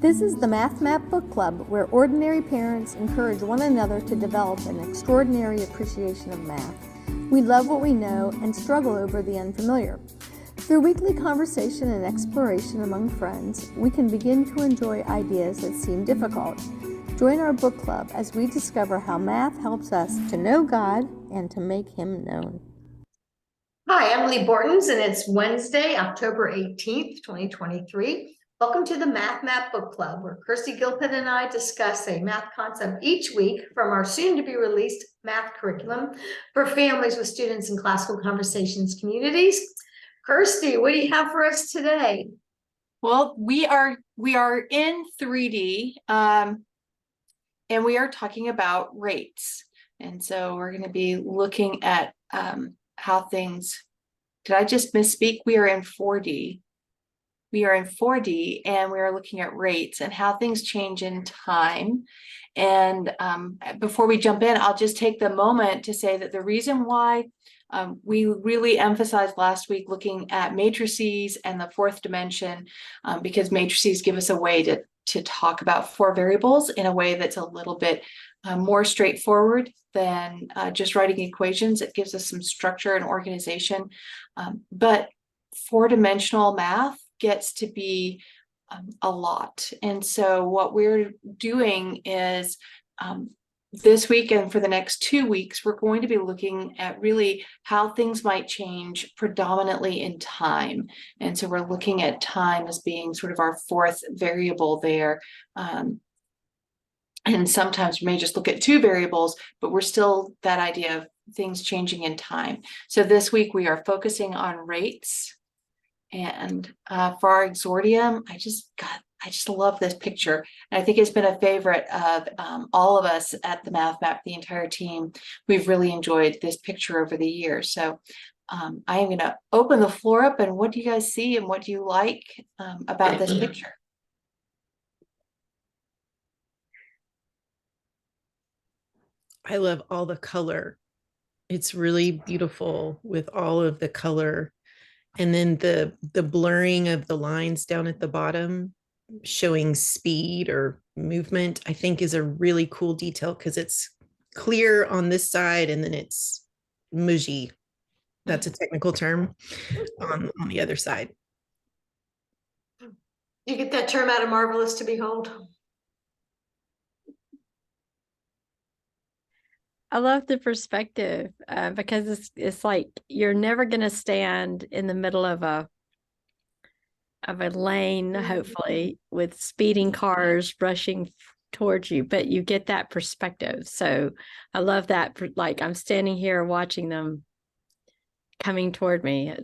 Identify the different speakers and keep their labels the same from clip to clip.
Speaker 1: This is the Math Map Book Club, where ordinary parents encourage one another to develop an extraordinary appreciation of math. We love what we know and struggle over the unfamiliar. Through weekly conversation and exploration among friends, we can begin to enjoy ideas that seem difficult. Join our book club as we discover how math helps us to know God and to make Him known.
Speaker 2: Hi, I'm Lee Bortons, and it's Wednesday, October 18th, 2023. Welcome to the Math Map Book Club, where Kirsty Gilpin and I discuss a math concept each week from our soon-to-be-released math curriculum for families with students in classical conversations communities. Kirsty, what do you have for us today?
Speaker 3: Well, we are in 3D, and we are talking about rates. And so we're going to be looking at how things, did I just misspeak? We are in 4D. We are in 4D, and we are looking at rates and how things change in time. And before we jump in, I'll just take the moment to say that the reason why we really emphasized last week looking at matrices and the fourth dimension, because matrices give us a way to talk about four variables in a way that's a little bit more straightforward than just writing equations. It gives us some structure and organization, but four-dimensional math gets to be a lot. And so what we're doing is this week and for the next 2 weeks, we're going to be looking at really how things might change predominantly in time. And so we're looking at time as being sort of our fourth variable there. And sometimes we may just look at two variables, but we're still that idea of things changing in time. So this week we are focusing on rates. And for our exordium, I just love this picture. And I think it's been a favorite of all of us at the Math Map, the entire team. We've really enjoyed this picture over the years. So I am going to open the floor up, and what do you guys see and what do you like about this picture?
Speaker 4: I love all the color. It's really beautiful with all of the color. And then the blurring of the lines down at the bottom showing speed or movement, I think is a really cool detail because it's clear on this side and then it's mushy. That's a technical term on the other side.
Speaker 2: You get that term out of Marvelous to Behold?
Speaker 1: I love the perspective because it's like you're never going to stand in the middle of a lane, hopefully, with speeding cars rushing towards you, but you get that perspective. So I love that. Like I'm standing here watching them coming toward me.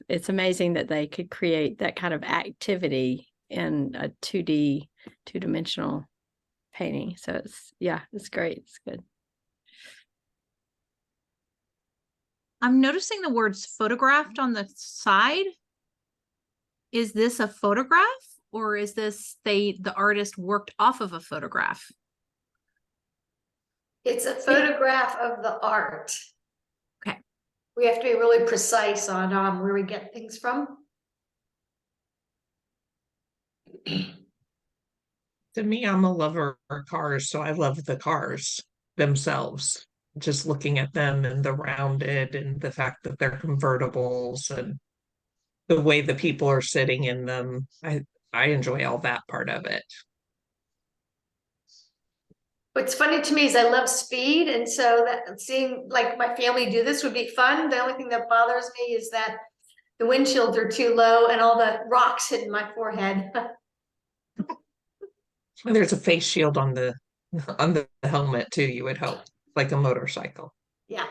Speaker 1: It's amazing that they could create that kind of activity in a 2D, two-dimensional painting. So it's great. It's good.
Speaker 5: I'm noticing the words photographed on the side. Is this a photograph, or is this the artist worked off of a photograph?
Speaker 2: It's a photograph of the art.
Speaker 5: Okay.
Speaker 2: We have to be really precise on where we get things from.
Speaker 6: To me, I'm a lover of cars, so I love the cars themselves. Just looking at them and the rounded and the fact that they're convertibles and the way the people are sitting in them. I enjoy all that part of it.
Speaker 2: What's funny to me is I love speed, and so that seeing like my family do this would be fun. The only thing that bothers me is that the windshields are too low and all the rocks hitting my forehead.
Speaker 6: And there's a face shield on the helmet too, you would hope, like a motorcycle.
Speaker 2: Yeah.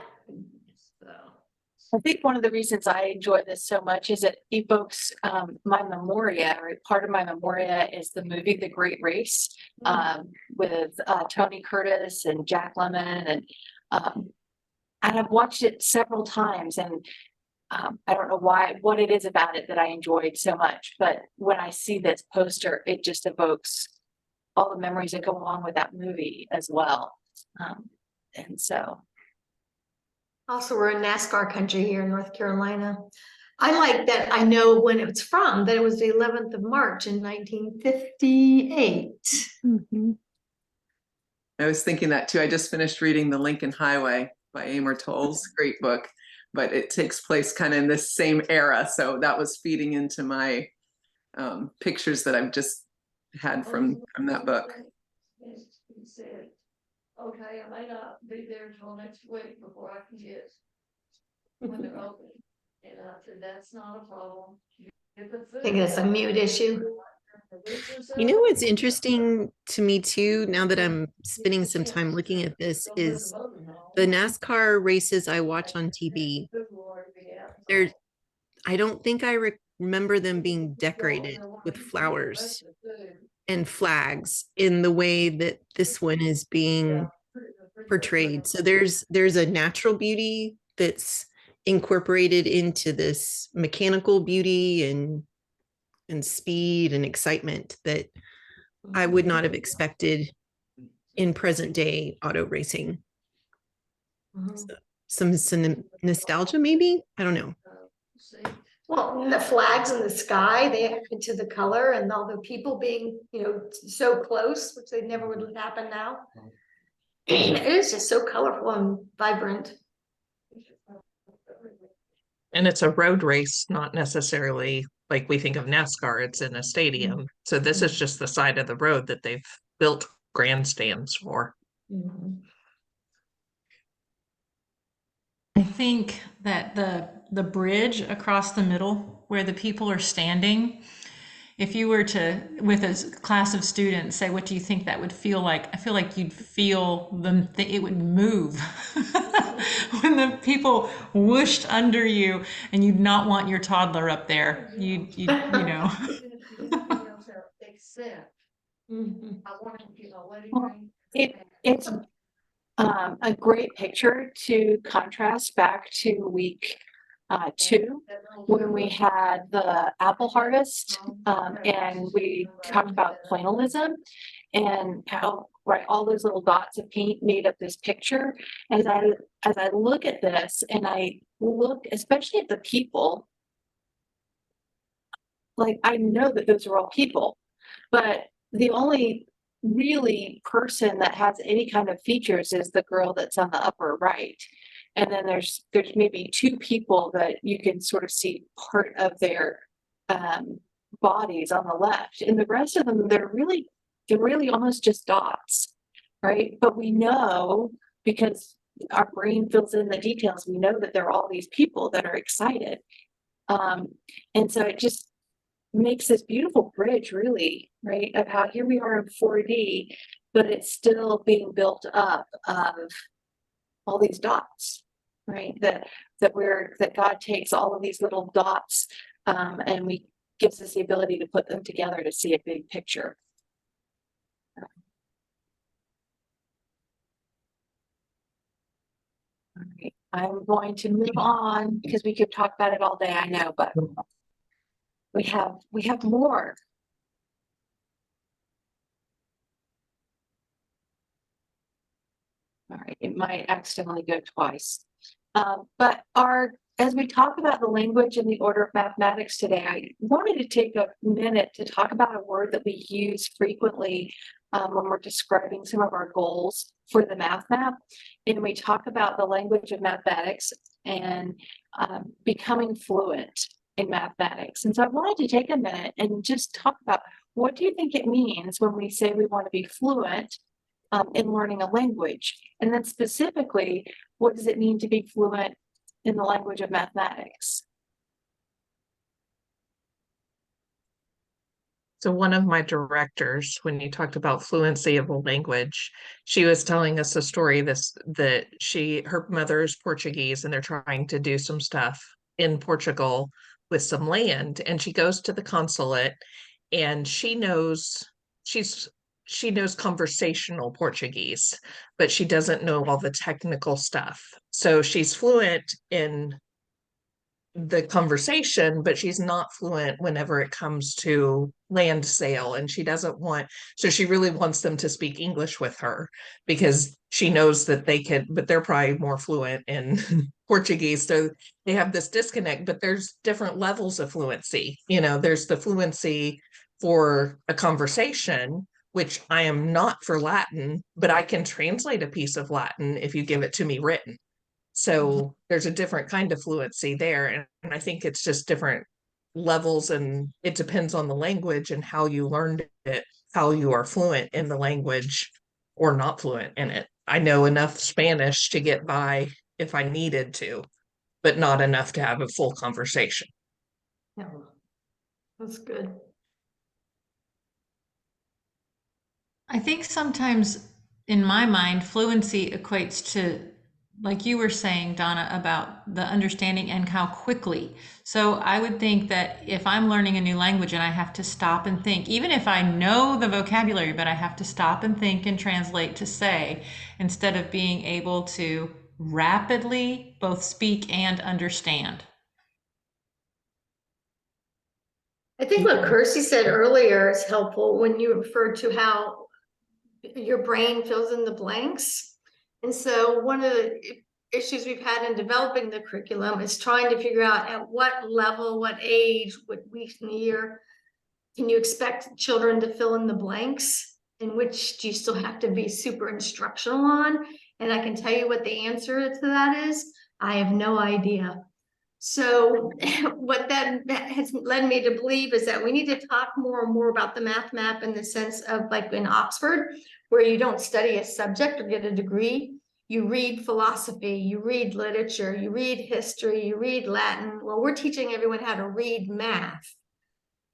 Speaker 3: I think one of the reasons I enjoy this so much is it evokes my memoria, or part of my memoria is the movie The Great Race with Tony Curtis and Jack Lemmon, and I've watched it several times, and I don't know what it is about it that I enjoyed so much, but when I see this poster, it just evokes all the memories that go along with that movie as well. And so
Speaker 2: Also, we're in NASCAR country here in North Carolina. I like that I know when it's from, that it was the 11th of March in 1958.
Speaker 1: Mhm.
Speaker 7: I was thinking that too. I just finished reading The Lincoln Highway by Amor Towles. Great book, but it takes place kind of in this same era. So that was feeding into my pictures that I've just had from that book.
Speaker 8: He said, okay, I may not be there till next week before I can get when they're open. And I said, that's not a problem. Get the food
Speaker 2: I think it's a mute issue.
Speaker 4: You know what's interesting to me too, now that I'm spending some time looking at this, is the NASCAR races I watch on TV. They're, I don't think I remember them being decorated with flowers and flags in the way that this one is being portrayed. So there's a natural beauty that's incorporated into this mechanical beauty and speed and excitement that I would not have expected in present day auto racing. Some nostalgia, maybe? I don't know.
Speaker 2: Well, the flags in the sky, they added to the color, and all the people being, so close, which they never would happen now. It is just so colorful and vibrant.
Speaker 6: And it's a road race, not necessarily like we think of NASCAR, it's in a stadium. So this is just the side of the road that they've built grandstands for.
Speaker 5: I think that the bridge across the middle where the people are standing, if you were to, with a class of students, say, what do you think that would feel like? I feel like you'd feel them, it would move when the people whooshed under you, and you'd not want your toddler up there. You know.
Speaker 8: Except,
Speaker 2: Mhm.
Speaker 8: I want to, let it
Speaker 3: Well,
Speaker 8: rain.
Speaker 3: It's a great picture to contrast back to week 2 when we had the apple harvest, and we talked about pointillism and how all those little dots of paint made up this picture. As I look at this, and I look especially at the people, like I know that those are all people, but the only really person that has any kind of features is the girl that's on the upper right. And then there's maybe 2 people that you can sort of see part of their bodies on the left, and the rest of them, they're really almost just dots, right? But we know, because our brain fills in the details, we know that there are all these people that are excited. And so it just makes this beautiful bridge, really, right? Of how here we are in 4D, but it's still being built up of all these dots, right? That God takes all of these little dots, and we gives us the ability to put them together to see a big picture. All right, I'm going to move on because we could talk about it all day, I know, but we have more. All right, it might accidentally go twice. But as we talk about the language and the order of mathematics today, I wanted to take a minute to talk about a word that we use frequently when we're describing some of our goals for the math map. And we talk about the language of mathematics and becoming fluent in mathematics. And so I wanted to take a minute and just talk about, what do you think it means when we say we want to be fluent in learning a language? And then specifically, what does it mean to be fluent in the language of mathematics?
Speaker 6: So one of my directors, when you talked about fluency of a language, she was telling us a story that her mother is Portuguese, and they're trying to do some stuff in Portugal with some land, and she goes to the consulate, and she knows conversational Portuguese, but she doesn't know all the technical stuff. So she's fluent in the conversation, but she's not fluent whenever it comes to land sale. And she doesn't want, so she really wants them to speak English with her because she knows that they can, but they're probably more fluent in Portuguese. So they have this disconnect, but there's different levels of fluency. You know, there's the fluency for a conversation, which I am not for Latin, but I can translate a piece of Latin if you give it to me written. So there's a different kind of fluency there. And I think it's just different levels, and it depends on the language and how you learned it, how you are fluent in the language or not fluent in it. I know enough Spanish to get by if I needed to, but not enough to have a full conversation.
Speaker 2: Yeah, that's good.
Speaker 5: I think sometimes in my mind, fluency equates to, like you were saying, Donna, about the understanding and how quickly. So I would think that if I'm learning a new language and I have to stop and think, even if I know the vocabulary, but I have to stop and think and translate to say, instead of being able to rapidly both speak and understand.
Speaker 2: I think what Kirsty said earlier is helpful when you referred to how your brain fills in the blanks. And so one of the issues we've had in developing the curriculum is trying to figure out at what level, what age, what week in the year can you expect children to fill in the blanks, and which do you still have to be super instructional on? And I can tell you what the answer to that is. I have no idea. So what that has led me to believe is that we need to talk more and more about the math map in the sense of, like in Oxford, where you don't study a subject or get a degree. You read philosophy, you read literature, you read history, you read Latin. Well, we're teaching everyone how to read math.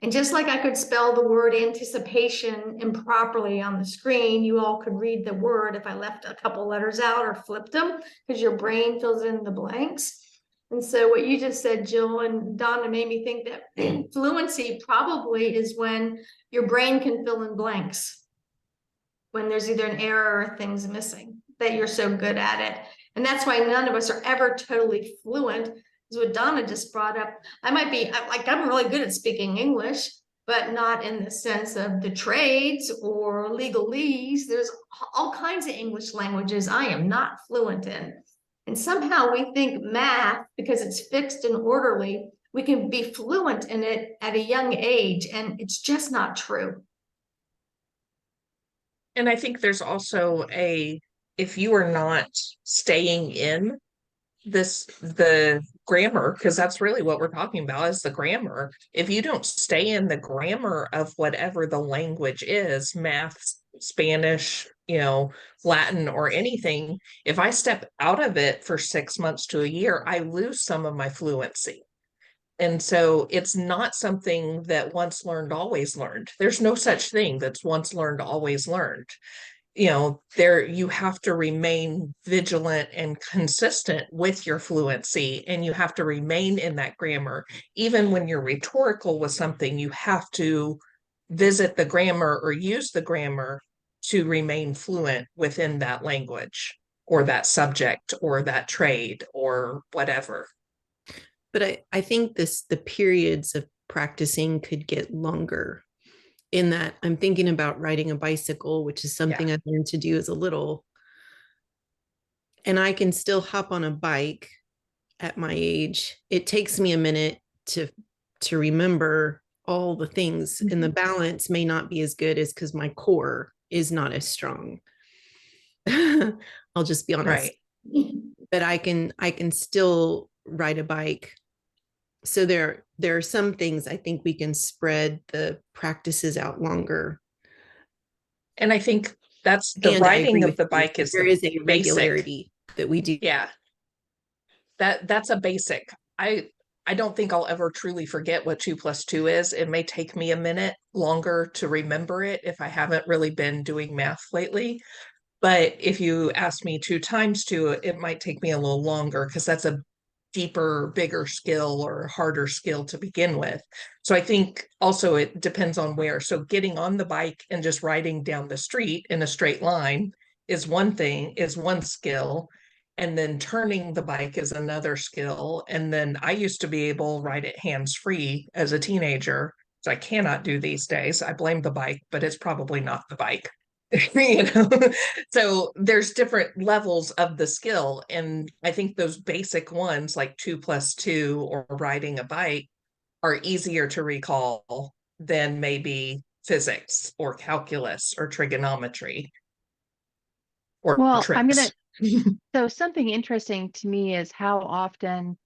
Speaker 2: And just like I could spell the word anticipation improperly on the screen, you all could read the word if I left a couple letters out or flipped them, because your brain fills in the blanks. And so what you just said, Jill and Donna, made me think that fluency probably is when your brain can fill in blanks, when there's either an error or things missing, that you're so good at it. And that's why none of us are ever totally fluent, is what Donna just brought up. I might be, like, I'm really good at speaking English, but not in the sense of the trades or legalese. There's all kinds of English languages I am not fluent in. And somehow we think math, because it's fixed and orderly, we can be fluent in it at a young age, and it's just not true.
Speaker 6: And I think there's also if you are not staying in the grammar, because that's really what we're talking about is the grammar. If you don't stay in the grammar of whatever the language is, math, Spanish, Latin or anything, if I step out of it for 6 months to a year, I lose some of my fluency. And so it's not something that once learned, always learned. There's no such thing that's once learned, always learned. There you have to remain vigilant and consistent with your fluency, and you have to remain in that grammar. Even when you're rhetorical with something, you have to visit the grammar or use the grammar to remain fluent within that language or that subject or that trade or whatever.
Speaker 4: But I think the periods of practicing could get longer, in that I'm thinking about riding a bicycle, which is something I learned to do as a little. And I can still hop on a bike at my age. It takes me a minute to remember all the things, and the balance may not be as good as because my core is not as strong. I'll just be honest.
Speaker 6: Right.
Speaker 4: But I can still ride a bike. So there are some things I think we can spread the practices out longer.
Speaker 6: And I think that's the riding of the bike is
Speaker 4: there is a regularity that we do.
Speaker 6: Yeah. That's a basic. I don't think I'll ever truly forget what 2 + 2 is. It may take me a minute longer to remember it if I haven't really been doing math lately. But if you ask me 2 times 2, it might take me a little longer because that's a deeper, bigger skill or harder skill to begin with. So I think also it depends on where. So getting on the bike and just riding down the street in a straight line is one thing, is one skill. And then turning the bike is another skill. And then I used to be able to ride it hands-free as a teenager, which I cannot do these days. I blame the bike, but it's probably not the bike. You know, so there's different levels of the skill. And I think those basic ones like 2+2 or riding a bike are easier to recall than maybe physics or calculus or trigonometry or
Speaker 3: Well,
Speaker 6: tricks.
Speaker 3: so something interesting to me is how often,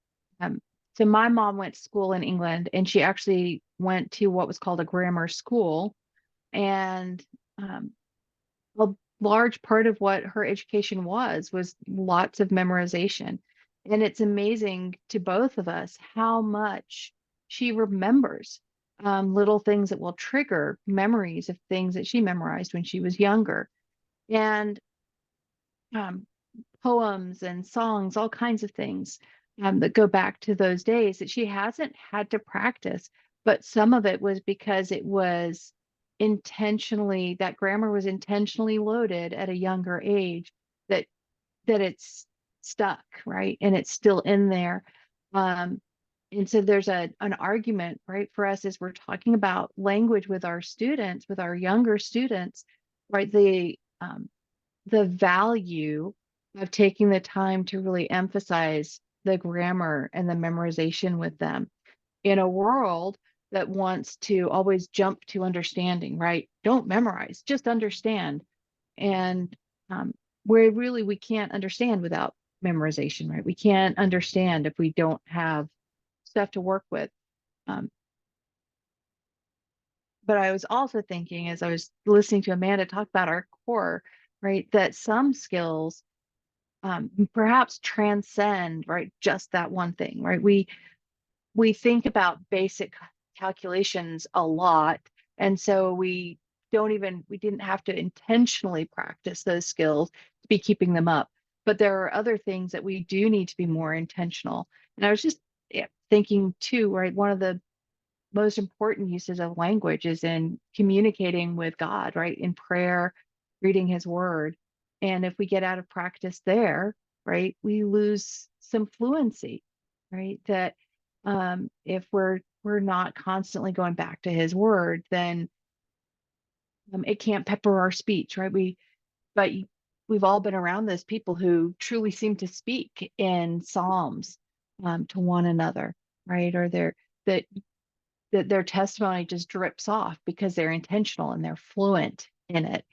Speaker 3: um, so my mom went to school in England and she actually went to what was called a grammar school. And a large part of what her education was lots of memorization. And it's amazing to both of us how much she remembers, little things that will trigger memories of things that she memorized when she was younger. And um, poems and songs, all kinds of things, that go back to those days that she hasn't had to practice. But some of it was because it was intentionally, that grammar was intentionally loaded at a younger age, that it's stuck, right? And it's still in there. Um, and so there's an argument, right, for us as we're talking about language with our students, with our younger students, right? The value of taking the time to really emphasize the grammar and the memorization with them in a world that wants to always jump to understanding, right? Don't memorize, just understand. And where really we can't understand without memorization, right? We can't understand if we don't have stuff to work with. Um, but I was also thinking as I was listening to Amanda talk about our core, right, that some skills perhaps transcend, right, just that one thing, right? We think about basic calculations a lot, and so we didn't have to intentionally practice those skills to be keeping them up. But there are other things that we do need to be more intentional. And I was just thinking too, right? One of the most important uses of language is in communicating with God, right? In prayer, reading his word. And if we get out of practice there, right, we lose some fluency, right? That if we're not constantly going back to his word, then it can't pepper our speech, right? But we've all been around those people who truly seem to speak in psalms to one another, right? Or that their testimony just drips off because they're intentional and they're fluent in it.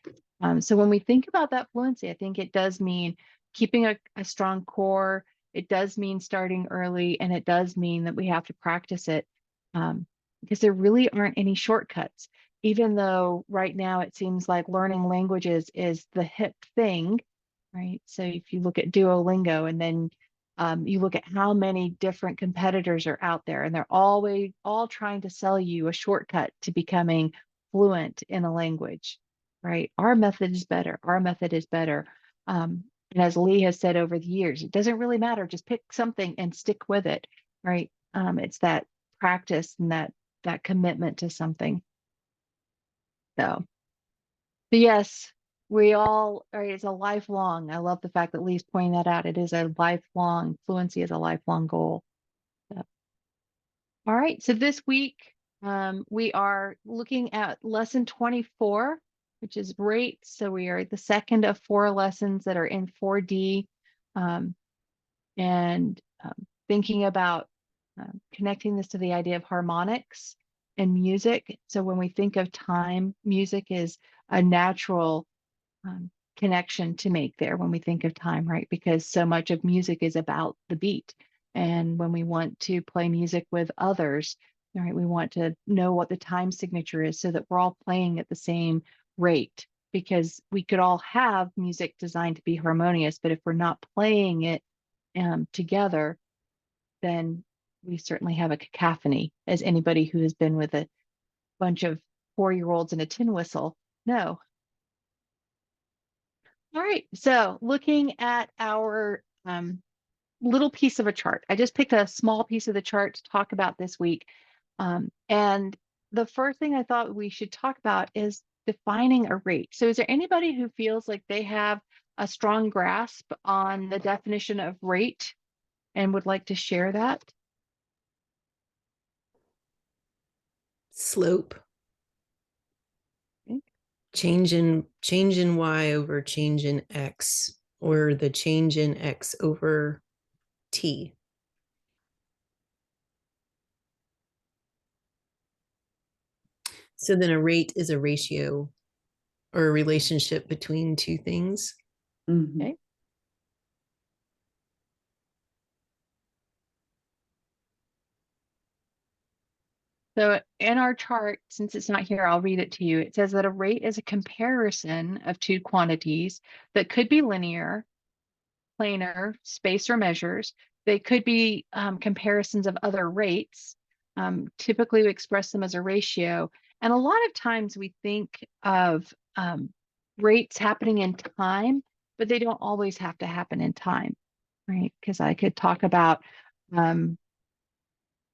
Speaker 3: So when we think about that fluency, I think it does mean keeping a strong core. It does mean starting early, and it does mean that we have to practice it, because there really aren't any shortcuts. Even though right now it seems like learning languages is the hip thing, right? So if you look at Duolingo and then you look at how many different competitors are out there, and they're always all trying to sell you a shortcut to becoming fluent in a language, right? Our method is better. Our method is better. And as Lee has said over the years, it doesn't really matter. Just pick something and stick with it, right? It's that practice and that commitment to something. So, but yes, we all, right, it's a lifelong. I love the fact that Lee's pointing that out. It is a lifelong, fluency is a lifelong goal. So, all right, so this week we are looking at lesson 24, which is rates. So we are the second of 4 lessons that are in 4D, and thinking about connecting this to the idea of harmonics and music. So when we think of time, music is a natural connection to make there when we think of time, right? Because so much of music is about the beat. And when we want to play music with others, right, we want to know what the time signature is so that we're all playing at the same rate. Because we could all have music designed to be harmonious, but if we're not playing it together, then we certainly have a cacophony, as anybody who has been with a bunch of 4-year-olds and a tin whistle know. All right, so looking at our little piece of a chart. I just picked a small piece of the chart to talk about this week. And the first thing I thought we should talk about is defining a rate. So is there anybody who feels like they have a strong grasp on the definition of rate and would like to share that?
Speaker 4: Slope.
Speaker 3: Okay.
Speaker 4: Change in y over change in x, or the change in x over t. So then a rate is a ratio or a relationship between two things.
Speaker 7: Mhm.
Speaker 3: Okay. So in our chart, since it's not here, I'll read it to you. It says that a rate is a comparison of two quantities that could be linear, planar, space, or measures. They could be comparisons of other rates. Typically, we express them as a ratio. And a lot of times we think of rates happening in time, but they don't always have to happen in time, right? Because I could talk about, um,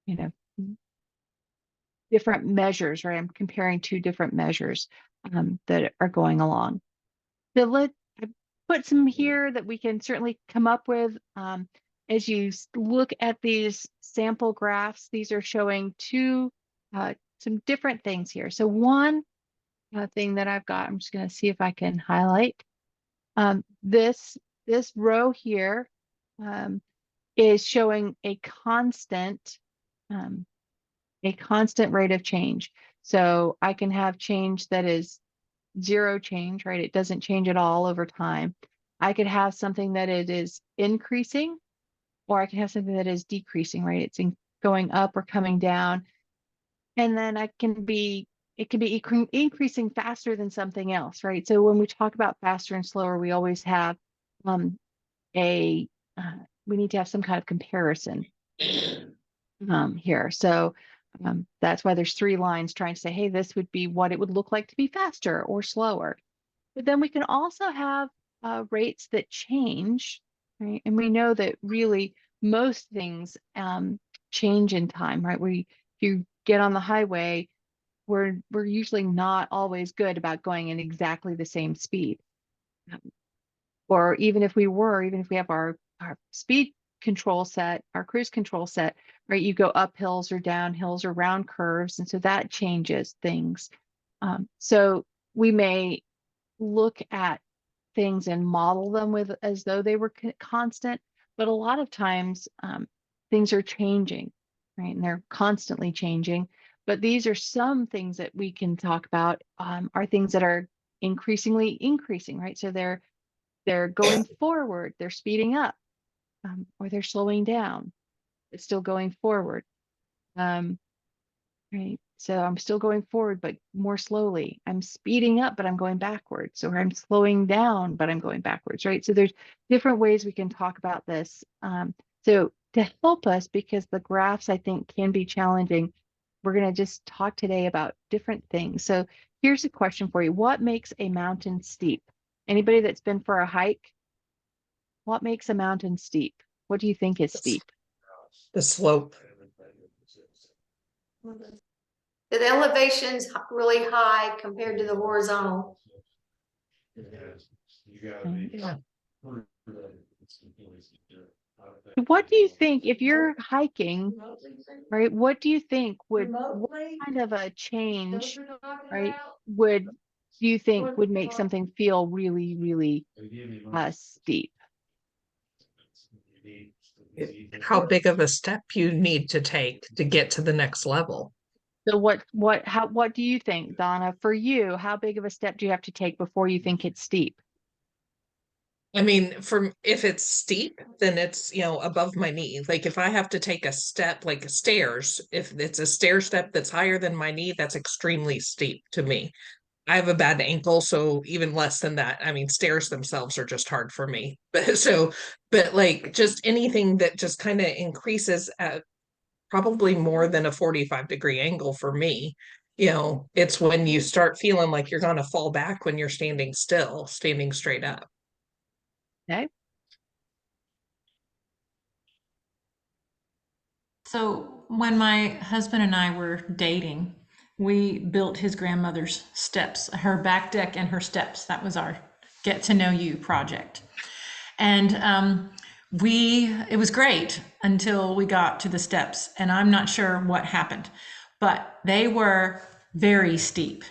Speaker 3: you know, different measures, right? I'm comparing two different measures that are going along. So I put some here that we can certainly come up with. As you look at these sample graphs, these are showing some different things here. So one thing that I've got, I'm just going to see if I can highlight. This row here is showing a constant rate of change. So I can have change that is zero change, right? It doesn't change at all over time. I could have something that it is increasing, or I can have something that is decreasing, right? It's going up or coming down. And then it can be increasing faster than something else, right? So when we talk about faster and slower, we always have um, a, we need to have some kind of comparison here. So that's why there's three lines trying to say, hey, this would be what it would look like to be faster or slower. But then we can also have rates that change, right? And we know that really most things change in time, right? If you get on the highway, we're usually not always good about going in exactly the same speed. Or even if we have our speed control set, our cruise control set, right? You go up hills or down hills or round curves. And so that changes things. So we may look at things and model them with as though they were constant, but a lot of times things are changing, right? And they're constantly changing. But these are some things that we can talk about are things that are increasingly increasing, right? So they're going forward, they're speeding up, or they're slowing down. It's still going forward. Right. So I'm still going forward, but more slowly. I'm speeding up, but I'm going backwards. Or I'm slowing down, but I'm going backwards. Right. So there's different ways we can talk about this. So to help us, because the graphs I think can be challenging, we're going to just talk today about different things. So here's a question for you. What makes a mountain steep? Anybody that's been for a hike? What makes a mountain steep? What do you think is steep?
Speaker 6: The slope.
Speaker 2: The elevation's really high compared to the horizontal.
Speaker 3: What do you think if you're hiking, right? What do you think what kind of a change, right, would do you think would make something feel really, really steep?
Speaker 6: How big of a step you need to take to get to the next level.
Speaker 3: So what do you think, Donna? For you, how big of a step do you have to take before you think it's steep?
Speaker 6: I mean, if it's steep, then it's, above my knee. Like if I have to take a step, like stairs, if it's a stair step that's higher than my knee, that's extremely steep to me. I have a bad ankle, so even less than that. I mean, stairs themselves are just hard for me. But like just anything that just kind of increases at probably more than a 45-degree angle for me. It's when you start feeling like you're going to fall back when you're standing still, standing straight up.
Speaker 3: Okay.
Speaker 5: So when my husband and I were dating, we built his grandmother's steps, her back deck and her steps. That was our get to know you project. And it was great until we got to the steps, and I'm not sure what happened, but they were very steep.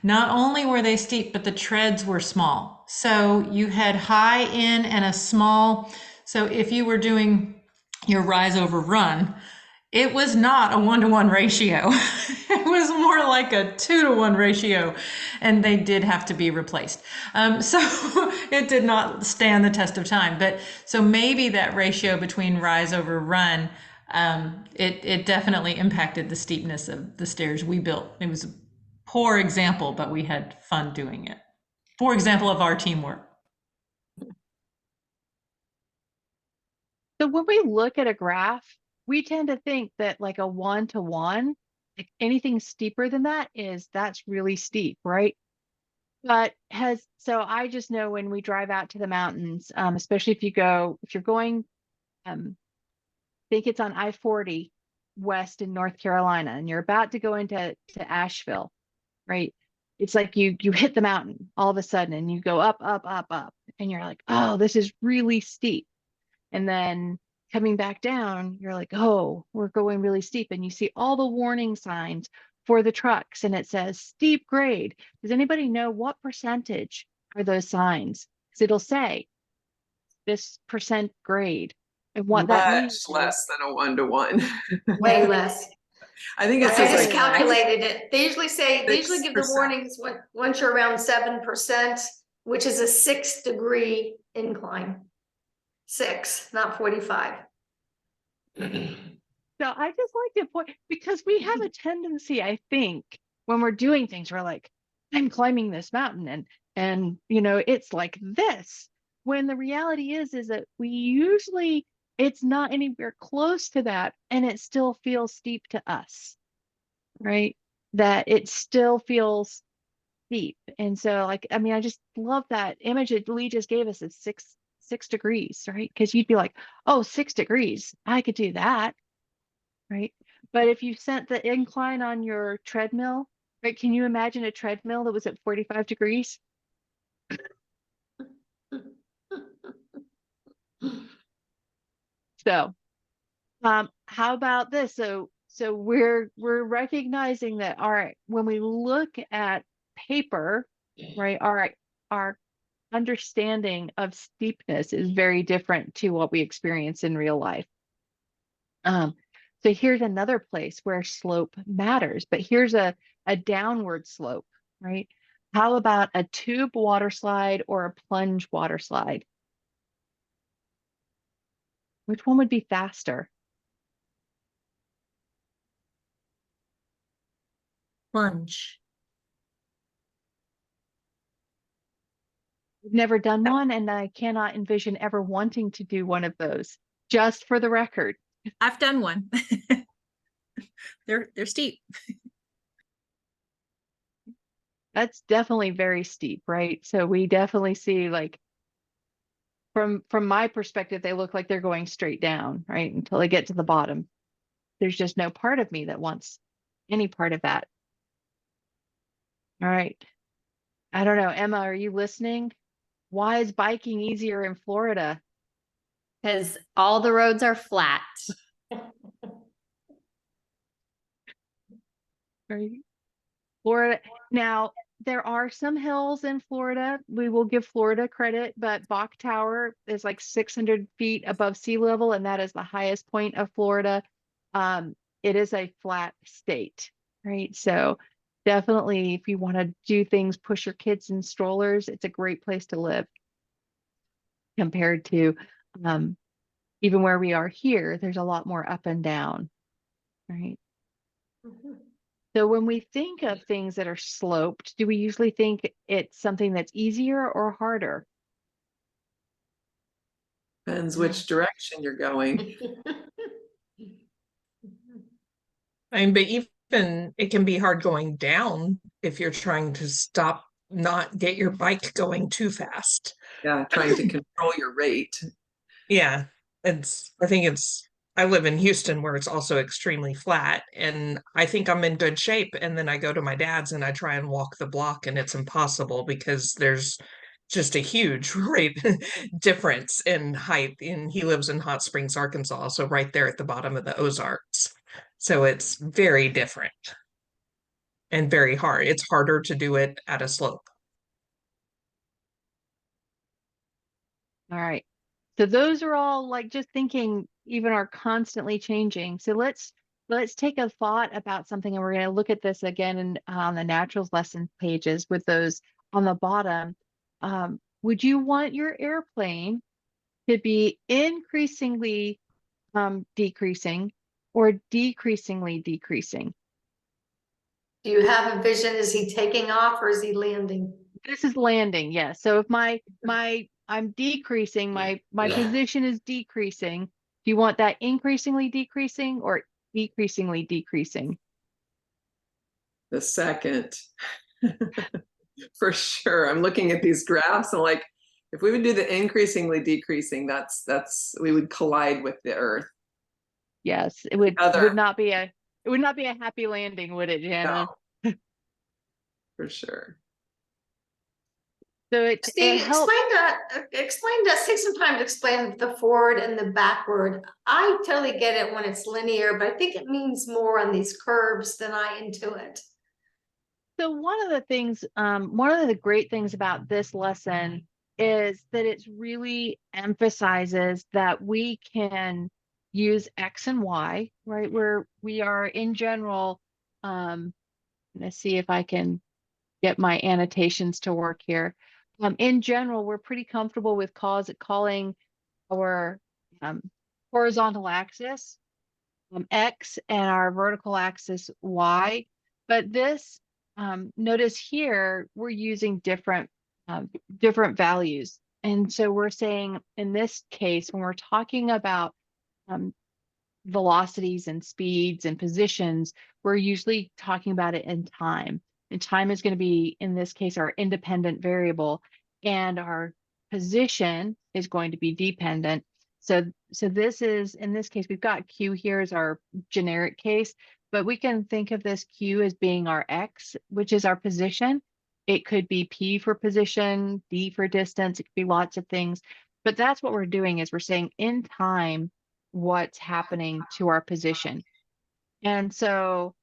Speaker 5: Not only were they steep, but the treads were small. So you had high in and a small. So if you were doing your rise over run, it was not a 1-to-1 ratio. It was more like a 2-to-1 ratio, and they did have to be replaced. So it did not stand the test of time. But so maybe that ratio between rise over run, it definitely impacted the steepness of the stairs we built. It was a poor example, but we had fun doing it. Poor example of our teamwork.
Speaker 9: So when we look at a graph, we tend to think that like a 1-to-1, like anything steeper than that's really steep, right? But so I just know when we drive out to the mountains, especially if you're going, I think it's on I-40 west in North Carolina, and you're about to go to Asheville, right? It's like you hit the mountain all of a sudden and you go up, up, up, up, and you're like, oh, this is really steep. And then coming back down, you're like, oh, we're going really steep. And you see all the warning signs for the trucks, and it says steep grade. Does anybody know what percentage are those signs? Because it'll say this percent grade. And what that means
Speaker 7: Much less than a 1-to-1.
Speaker 2: Way less.
Speaker 7: I think
Speaker 2: I
Speaker 7: it says
Speaker 2: just
Speaker 7: like
Speaker 2: calculated it. They usually give the
Speaker 7: 6%.
Speaker 2: warnings once you're around 7%, which is a 6-degree incline. 6, not 45.
Speaker 9: So I just like to point, because we have a tendency, I think, when we're doing things, we're like, I'm climbing this mountain and it's like this. When the reality is that it's not anywhere close to that, and it still feels steep to us, right? That it still feels steep. And so I just love that image that Lee just gave us of 6 degrees, right? Because you'd be like, oh, 6 degrees, I could do that, right? But if you sent the incline on your treadmill, right? Can you imagine a treadmill that was at 45 degrees? So, how about this? So we're recognizing that, all right, when we look at paper, right, our understanding of steepness is very different to what we experience in real life. So here's another place where slope matters, but here's a downward slope, right? How about a tube water slide or a plunge water slide? Which one would be faster?
Speaker 10: Plunge.
Speaker 9: I've never done one, and I cannot envision ever wanting to do one of those, just for the record.
Speaker 10: I've done one. They're steep.
Speaker 9: That's definitely very steep, right? So we definitely see, like, from my perspective, they look like they're going straight down, right? Until they get to the bottom. There's just no part of me that wants any part of that. All right. I don't know. Emma, are you listening? Why is biking easier in Florida?
Speaker 11: Because all the roads are flat.
Speaker 9: Right. Florida. Now, there are some hills in Florida. We will give Florida credit, but Bach Tower is like 600 feet above sea level, and that is the highest point of Florida. It is a flat state, right? So definitely, if you want to do things, push your kids in strollers, it's a great place to live. Compared to even where we are here, there's a lot more up and down, right?
Speaker 2: Mhm.
Speaker 9: So when we think of things that are sloped, do we usually think it's something that's easier or harder?
Speaker 7: Depends which direction you're going.
Speaker 6: I mean, but even it can be hard going down if you're trying to not get your bike going too fast.
Speaker 7: Yeah, trying to control your rate.
Speaker 6: Yeah, I think I live in Houston where it's also extremely flat, and I think I'm in good shape. And then I go to my dad's and I try and walk the block, and it's impossible because there's just a huge rate difference in height. And he lives in Hot Springs, Arkansas, so right there at the bottom of the Ozarks. So it's very different and very hard. It's harder to do it at a slope.
Speaker 9: All right. So those are all like just thinking even are constantly changing. So let's take a thought about something, and we're going to look at this again on the naturals lesson pages with those on the bottom. Would you want your airplane to be increasingly decreasing or decreasingly decreasing?
Speaker 2: Do you have a vision? Is he taking off or is he landing?
Speaker 9: This is landing, yes. So if I'm decreasing, my position is decreasing. Do you want that increasingly decreasing or decreasingly decreasing?
Speaker 7: The second. For sure. I'm looking at these graphs and like, if we would do the increasingly decreasing, that's we would collide with the earth.
Speaker 9: Yes, it would
Speaker 7: Other,
Speaker 9: not be a happy landing, would it, Jana?
Speaker 7: no, for sure.
Speaker 9: So it
Speaker 2: Steve,
Speaker 9: helps.
Speaker 2: explain that, take some time to explain the forward and the backward. I totally get it when it's linear, but I think it means more on these curves than I intuit.
Speaker 9: So one of the great things about this lesson is that it's really emphasizes that we can use X and Y, right? Where we are in general, let's see if I can get my annotations to work here. In general, we're pretty comfortable with calling our horizontal axis X and our vertical axis Y. But this, notice here, we're using different values. And so we're saying in this case, when we're talking about um, velocities and speeds and positions, we're usually talking about it in time. And time is going to be, in this case, our independent variable, and our position is going to be dependent. So this is, in this case, we've got Q here as our generic case, but we can think of this Q as being our X, which is our position. It could be P for position, D for distance, it could be lots of things. But that's what we're doing, is we're saying in time what's happening to our position. And so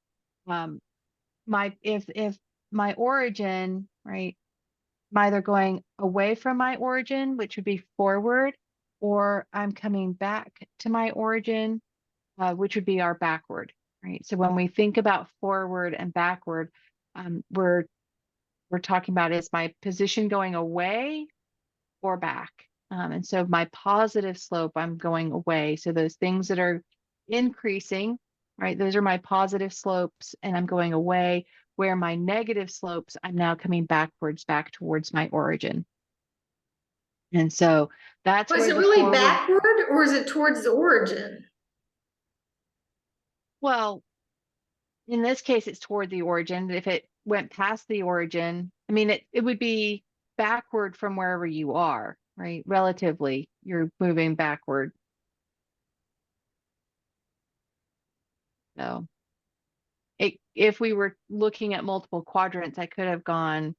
Speaker 9: if my origin, right, I'm either going away from my origin, which would be forward, or I'm coming back to my origin, which would be our backward, right? So when we think about forward and backward, we're talking about, is my position going away or back? And so my positive slope, I'm going away. So those things that are increasing, right, those are my positive slopes, and I'm going away. Where my negative slopes, I'm now coming backwards, back towards my origin. And so that's
Speaker 2: Was
Speaker 9: where
Speaker 2: it
Speaker 9: the
Speaker 2: really
Speaker 9: forward,
Speaker 2: backward or is it towards the origin?
Speaker 9: well, in this case, it's toward the origin. If it went past the origin, I mean, it would be backward from wherever you are, right? Relatively, you're moving backward. So if we were looking at multiple quadrants, I could have gone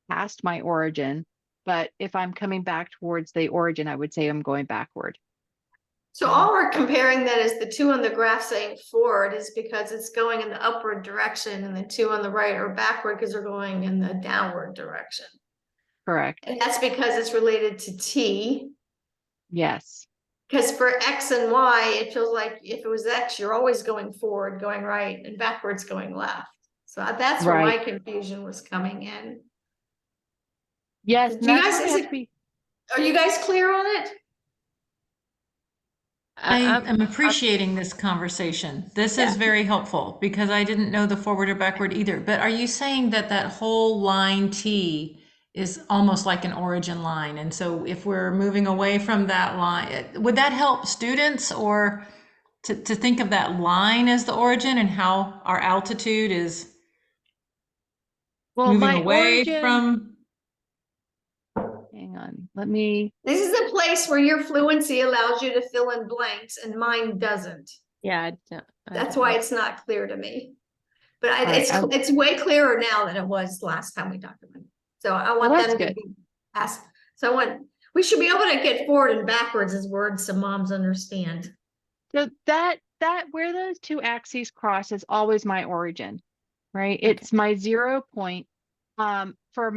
Speaker 9: past my origin, but if I'm coming back towards the origin, I would say I'm going backward.
Speaker 2: So all we're comparing then is the two on the graph saying forward is because it's going in the upward direction, and the two on the right are backward because they're going in the downward direction.
Speaker 9: Correct.
Speaker 2: And that's because it's related to T.
Speaker 9: Yes.
Speaker 2: Because for X and Y, it feels like if it was X, you're always going forward, going right, and backwards, going left. So that's where my
Speaker 9: Right.
Speaker 2: confusion was coming in.
Speaker 9: Yes,
Speaker 2: Do
Speaker 9: and
Speaker 2: you
Speaker 9: that's
Speaker 2: guys,
Speaker 9: where we have to be.
Speaker 2: are you guys clear on it?
Speaker 5: I am appreciating this conversation. This is very helpful because I didn't know the forward or backward either. But are you saying that that whole line T is almost like an origin line? And so if we're moving away from that line, would that help students, or to think of that line as the origin and how our altitude is
Speaker 9: Well,
Speaker 5: moving
Speaker 9: my
Speaker 5: away
Speaker 9: origin,
Speaker 5: from?
Speaker 9: hang on, let me,
Speaker 2: This is a place where your fluency allows you to fill in blanks and mine doesn't.
Speaker 11: Yeah,
Speaker 2: That's why it's not clear to me. But
Speaker 9: All right,
Speaker 2: it's way clearer now than it was last time we talked about it. So I want
Speaker 9: that's
Speaker 2: them to
Speaker 9: good.
Speaker 2: be asked. So we should be able to get forward and backwards as words so moms understand.
Speaker 9: So that where those two axes cross is always my origin, right? It's my 0 point. For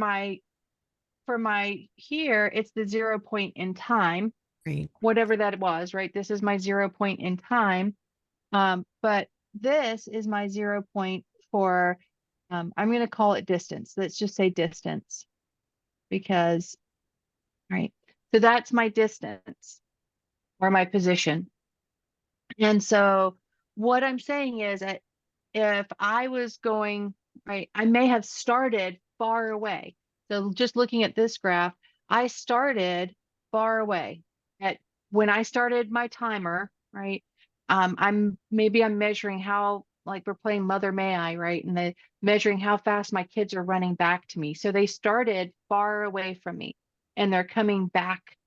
Speaker 9: my here, it's the 0 point in time,
Speaker 4: Right.
Speaker 9: whatever that was, right? This is my 0 point in time. But this is my 0 point for, I'm going to call it distance. Let's just say distance because, right. So that's my distance or my position. And so what I'm saying is that if I was going, right, I may have started far away. So just looking at this graph, I started far away at when I started my timer, right? I'm measuring how, like we're playing Mother May I, right? And the measuring how fast my kids are running back to me. So they started far away from me and they're coming back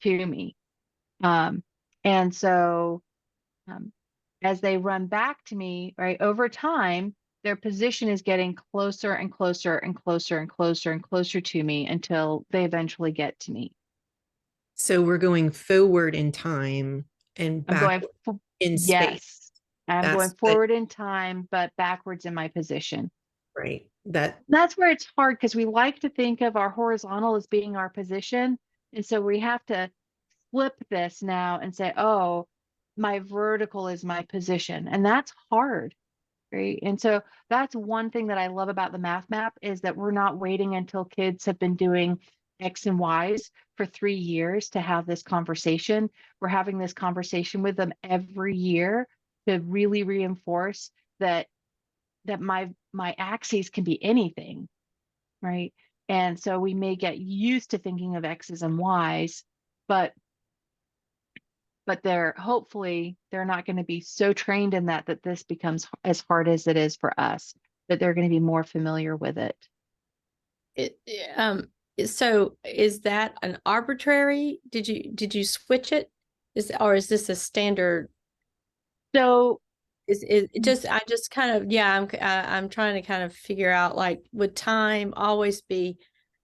Speaker 9: to me. And so as they run back to me, right, over time, their position is getting closer and closer and closer and closer and closer to me until they eventually get to me.
Speaker 4: So we're going forward in time and
Speaker 9: I'm
Speaker 4: back
Speaker 9: going,
Speaker 4: in space.
Speaker 9: yes, I'm
Speaker 4: That's
Speaker 9: going forward in time, but backwards in my position.
Speaker 4: right.
Speaker 9: That's where it's hard because we like to think of our horizontal as being our position. And so we have to flip this now and say, oh, my vertical is my position. And that's hard. Right. And so that's one thing that I love about the math map is that we're not waiting until kids have been doing X and Y's for 3 years to have this conversation. We're having this conversation with them every year to really reinforce that my axes can be anything. Right. And so we may get used to thinking of X's and Y's, but they're hopefully they're not going to be so trained in that this becomes as hard as it is for us, that they're going to be more familiar with it.
Speaker 11: So is that an arbitrary? Did you switch it? Is this a standard?
Speaker 9: So
Speaker 11: Is it just I just kind of I'm trying to kind of figure out, like, would time always be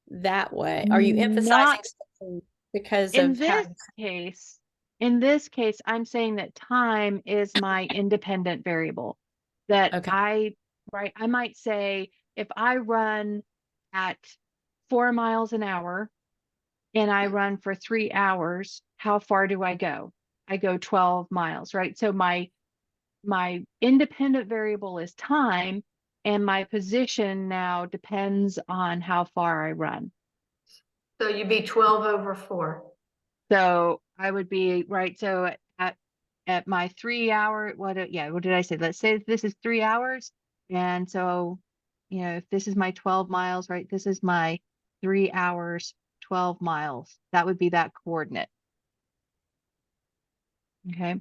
Speaker 11: that way? Are you emphasizing something because
Speaker 9: in
Speaker 11: of how?
Speaker 9: this case, I'm saying that time is my independent variable. That
Speaker 11: Okay.
Speaker 9: I might say if I run at 4 miles an hour and I run for 3 hours, how far do I go? I go 12 miles, right? So my independent variable is time, and my position now depends on how far I run.
Speaker 2: So you'd be 12/4.
Speaker 9: So I would be right. So at my 3 hour, what did I say? Let's say this is 3 hours. And so, if this is my 12 miles, right? This is my 3 hours, 12 miles. That would be that coordinate. Okay.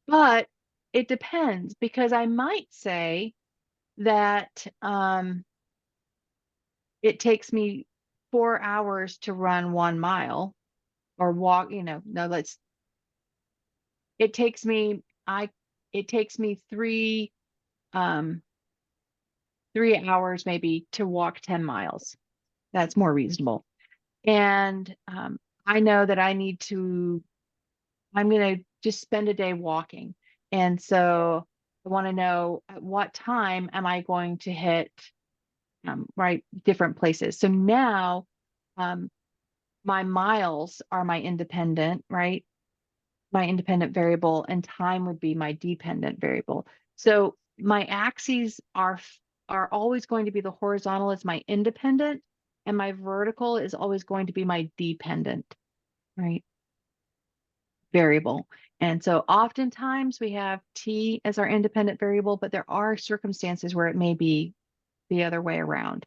Speaker 9: But it depends because I might say that it takes me 4 hours to run 1 mile or walk, it takes me three 3 hours maybe to walk 10 miles. That's more reasonable. And I know that I'm going to just spend a day walking. And so I want to know at what time am I going to hit different places. So now my miles are my independent, right? My independent variable, and time would be my dependent variable. So my axes are always going to be the horizontal is my independent, and my vertical is always going to be my dependent, right? Variable. And so oftentimes we have t as our independent variable, but there are circumstances where it may be the other way around.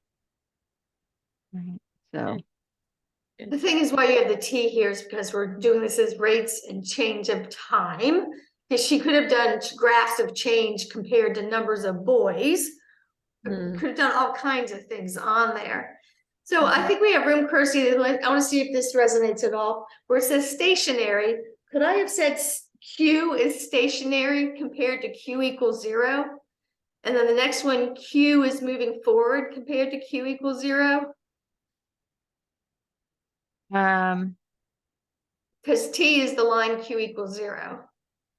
Speaker 9: Right. So
Speaker 2: The thing is why you have the T here is because we're doing this as rates and change of time. Because she could have done graphs of change compared to numbers of boys. Could have done all kinds of things on there. So I think we have room, Kirsty. I want to see if this resonates at all. Where it says stationary, could I have said Q is stationary compared to Q equals 0? And then the next one, Q is moving forward compared to Q equals 0?
Speaker 9: Um,
Speaker 2: Because T is the line Q equals 0.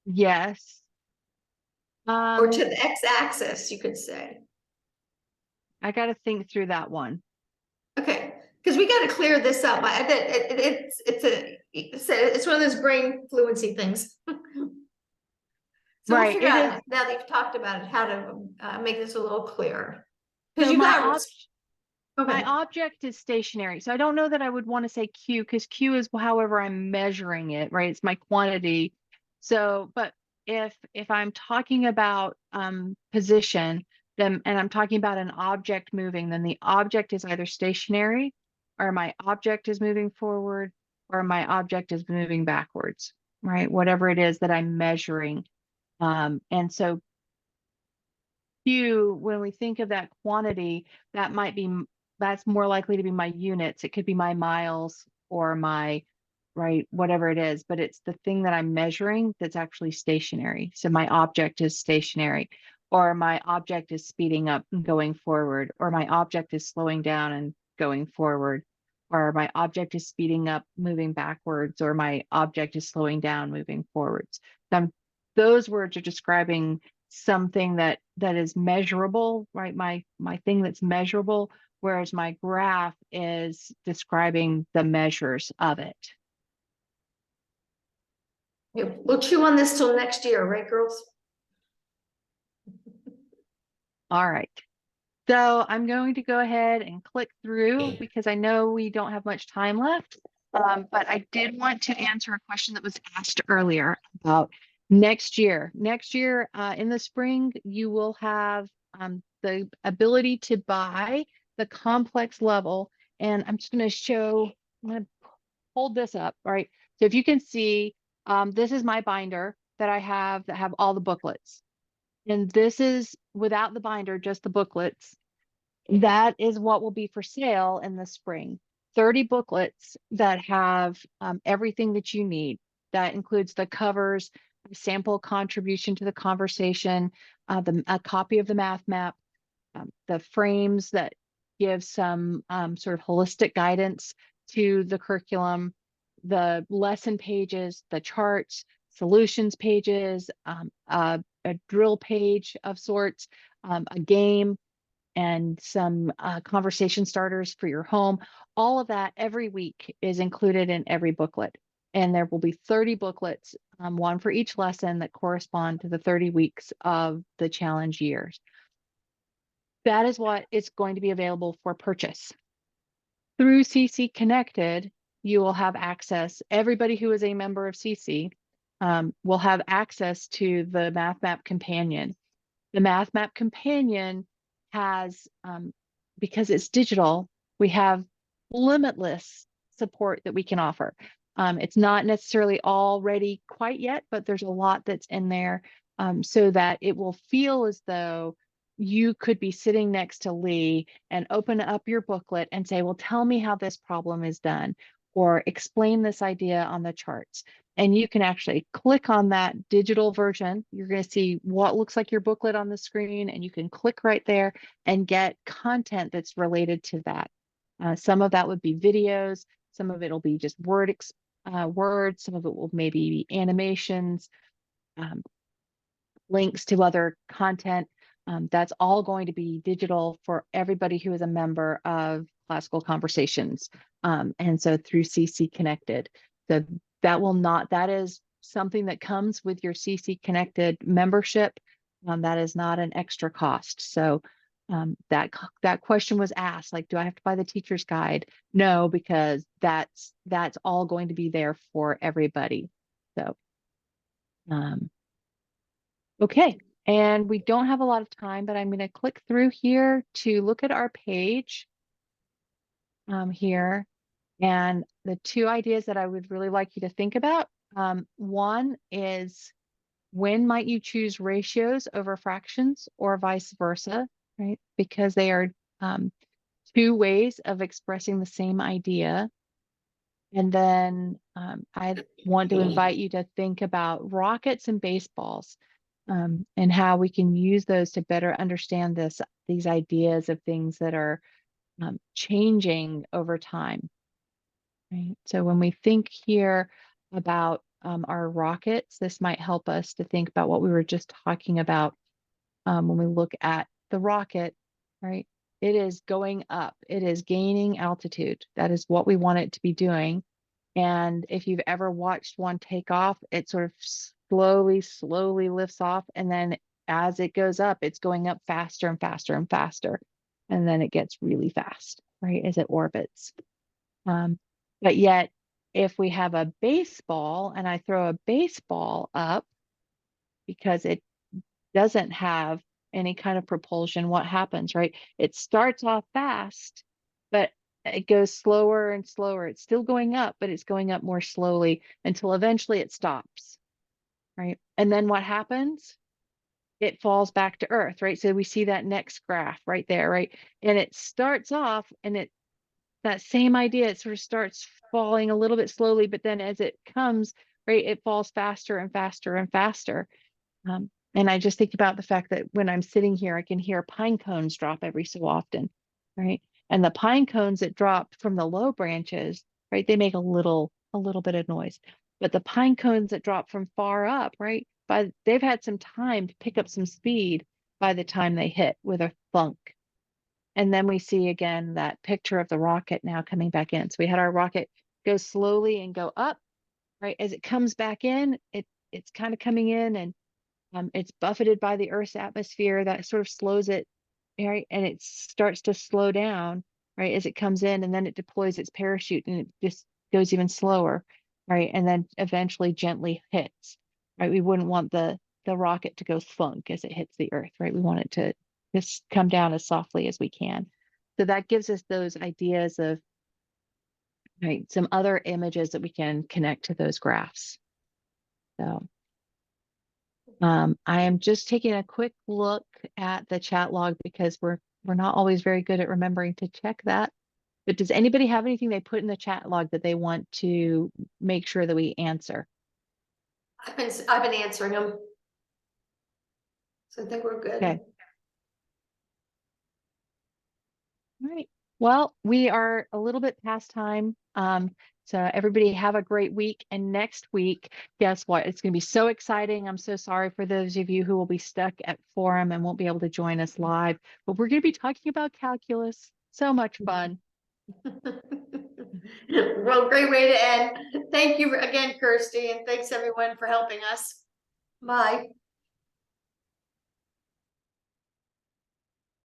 Speaker 9: yes.
Speaker 2: Or to the x-axis, you could say.
Speaker 9: I got to think through that one.
Speaker 2: Okay, because we got to clear this up. It's one of those brain fluency things. So we'll
Speaker 9: Right,
Speaker 2: figure
Speaker 9: it
Speaker 2: out
Speaker 9: is.
Speaker 2: now that you've talked about it, how to make this a little clearer. Because
Speaker 9: So
Speaker 2: you
Speaker 9: my
Speaker 2: got
Speaker 9: My
Speaker 2: okay.
Speaker 9: object is stationary. So I don't know that I would want to say Q because Q is however I'm measuring it, right? It's my quantity. So, but if I'm talking about position, then and I'm talking about an object moving, then the object is either stationary or my object is moving forward or my object is moving backwards, right? Whatever it is that I'm measuring. And so Q, when we think of that quantity, that might be, that's more likely to be my units. It could be my miles or my, right, whatever it is, but it's the thing that I'm measuring that's actually stationary. So my object is stationary, or my object is speeding up and going forward, or my object is slowing down and going forward, or my object is speeding up, moving backwards, or my object is slowing down, moving forwards. Those words are describing something that is measurable, right? My thing that's measurable, whereas my graph is describing the measures of it.
Speaker 2: We'll chew on this till next year, right, girls?
Speaker 9: All right. So I'm going to go ahead and click through because I know we don't have much time left. But I did want to answer a question that was asked earlier about next year. Next year, in the spring, you will have the ability to buy the complex level. And I'm just going to show, I'm going to hold this up, right? So if you can see, this is my binder that I have that have all the booklets. And this is without the binder, just the booklets. That is what will be for sale in the spring. 30 booklets that have everything that you need. That includes the covers, sample contribution to the conversation, a copy of the math map, the frames that give some sort of holistic guidance to the curriculum, the lesson pages, the charts, solutions pages, a drill page of sorts, a game, and some conversation starters for your home. All of that every week is included in every booklet. And there will be 30 booklets, one for each lesson that correspond to the 30 weeks of the challenge years. That is what is going to be available for purchase. Through CC Connected, you will have access, everybody who is a member of CC will have access to the Math Map Companion. The Math Map Companion has, because it's digital, we have limitless support that we can offer. It's not necessarily all ready quite yet, but there's a lot that's in there so that it will feel as though you could be sitting next to Lee and open up your booklet and say, well, tell me how this problem is done, or explain this idea on the charts. And you can actually click on that digital version. You're going to see what looks like your booklet on the screen, and you can click right there and get content that's related to that. Some of that would be videos. Some of it will be just words. Some of it will maybe be animations, links to other content. That's all going to be digital for everybody who is a member of Classical Conversations. And so through CC Connected. So that is something that comes with your CC Connected membership. That is not an extra cost. So that question was asked, like, do I have to buy the teacher's guide? No, because that's all going to be there for everybody. So okay, and we don't have a lot of time, but I'm going to click through here to look at our page here. And the two ideas that I would really like you to think about. One is, when might you choose ratios over fractions or vice versa, right? Because they are two ways of expressing the same idea. And then I want to invite you to think about rockets and baseballs, and how we can use those to better understand these ideas of things that are changing over time. Right. So when we think here about our rockets, this might help us to think about what we were just talking about when we look at the rocket, right? It is going up, it is gaining altitude. That is what we want it to be doing. And if you've ever watched one take off, it sort of slowly lifts off. And then as it goes up, it's going up faster and faster and faster. And then it gets really fast, right, as it orbits. But yet, if we have a baseball and I throw a baseball up because it doesn't have any kind of propulsion, what happens, right? It starts off fast, but it goes slower and slower. It's still going up, but it's going up more slowly until eventually it stops, right? And then what happens? It falls back to Earth, right? So we see that next graph right there, right? And it starts off and that same idea, it sort of starts falling a little bit slowly, but then as it comes, right, it falls faster and faster and faster. And I just think about the fact that when I'm sitting here, I can hear pine cones drop every so often, right? And the pine cones that drop from the low branches, right, they make a little bit of noise. But the pine cones that drop from far up, right, they've had some time to pick up some speed by the time they hit with a thunk. And then we see again that picture of the rocket now coming back in. So we had our rocket go slowly and go up, right? As it comes back in, it's kind of coming in and it's buffeted by the Earth's atmosphere that sort of slows it, right? And it starts to slow down, right, as it comes in, and then it deploys its parachute and it just goes even slower, right? And then eventually gently hits, right? We wouldn't want the rocket to go thunk as it hits the Earth, right? We want it to just come down as softly as we can. So that gives us those ideas of, right, some other images that we can connect to those graphs. So I am just taking a quick look at the chat log because we're not always very good at remembering to check that. But does anybody have anything they put in the chat log that they want to make sure that we answer?
Speaker 2: I've been answering them. So I think we're good.
Speaker 9: Okay. All right. Well, we are a little bit past time. So everybody have a great week. And next week, guess what? It's going to be so exciting. I'm so sorry for those of you who will be stuck at forum and won't be able to join us live, but we're going to be talking about calculus. So much fun.
Speaker 2: Well, great way to end. Thank you again, Kirsty, and thanks everyone for helping us. Bye.